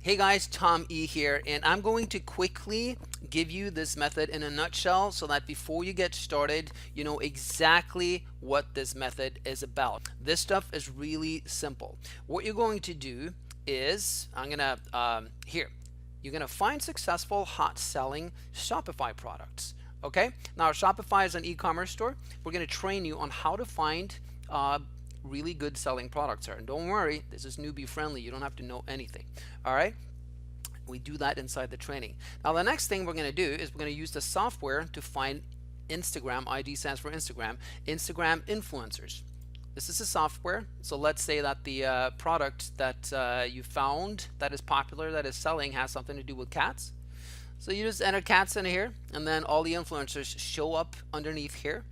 Hey guys, Tom E here, and I'm going to quickly give you this method in a nutshell so that before you get started, you know exactly what this method is about. This stuff is really simple. What you're going to do is, you're gonna find successful hot selling Shopify products. Okay, now Shopify is an e-commerce store. We're gonna train you on how to find really good selling products are. And don't worry, this is newbie friendly. You don't have to know anything. All right. We do that inside the training. Now the next thing we're going to do is we're going to use the software to find Instagram. ID stands for Instagram influencers. This is a software. So let's say that the product that you found that is popular, that is selling, has something to do with cats. So you just enter cats in here, and then all the influencers show up underneath here.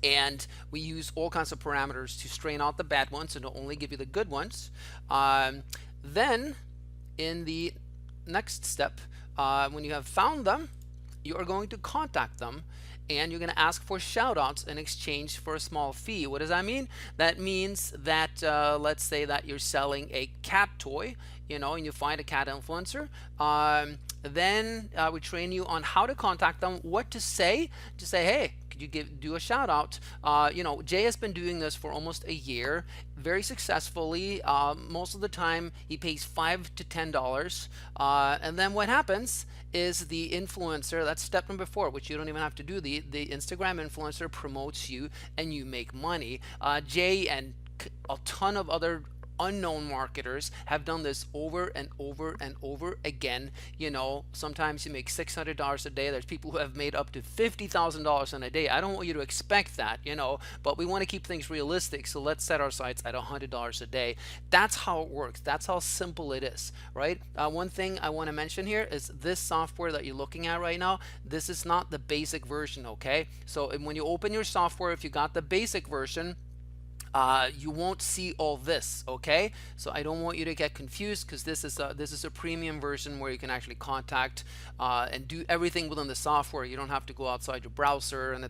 And we use all kinds of parameters to strain out the bad ones and to only give you the good ones. Then in the next step, when you have found them, you are going to contact them and you're going to ask for shout outs in exchange for a small fee. What does that mean? That means that let's say that you're selling a cat toy, you know, and you find a cat influencer. Then we train you on how to contact them, what to say. To say, hey, could you do a shout out? You know, Jay has been doing this for almost a year, very successfully. Most of the time, he pays $5 to $10, and then what happens is the influencer, that's step number 4, which you don't even have to do. The Instagram influencer promotes you, and you make money. Jay and a ton of other unknown marketers have done this over and over and over again. You know, sometimes you make $600 a day. There's people who have made up to $50,000 in a day. I don't want you to expect that, you know, but we want to keep things realistic. So let's set our sights at $100 a day. That's how it works. That's how simple it is, right? One thing I want to mention here is this software that you're looking at right now. This is not the basic version, okay? So when you open your software, if you got the basic version, you won't see all this, okay? So I don't want you to get confused, because this is a premium version where you can actually contact and do everything within the software. You don't have to go outside your browser, and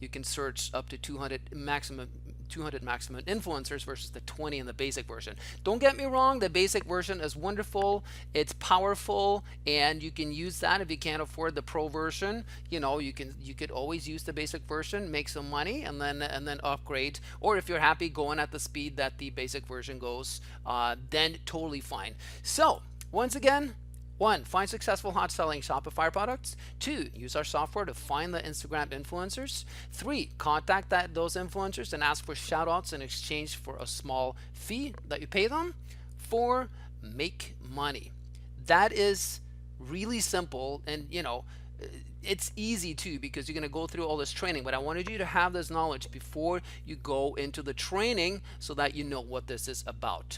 you can search up to 200 maximum influencers versus the 20 in the basic version. Don't get me wrong, the basic version is wonderful, it's powerful, and you can use that. If you can't afford the pro version, you know, you could always use the basic version, make some money, and then upgrade. Or if you're happy going at the speed that the basic version goes, then totally fine. So once again, 1. Find successful hot selling Shopify products. 2. Use our software to find the Instagram influencers. 3. Contact those influencers and ask for shout outs in exchange for a small fee that you pay them. 4. Make money. That is really simple, and you know, it's easy too, because you're going to go through all this training, but I wanted you to have this knowledge before you go into the training so that you know what this is about.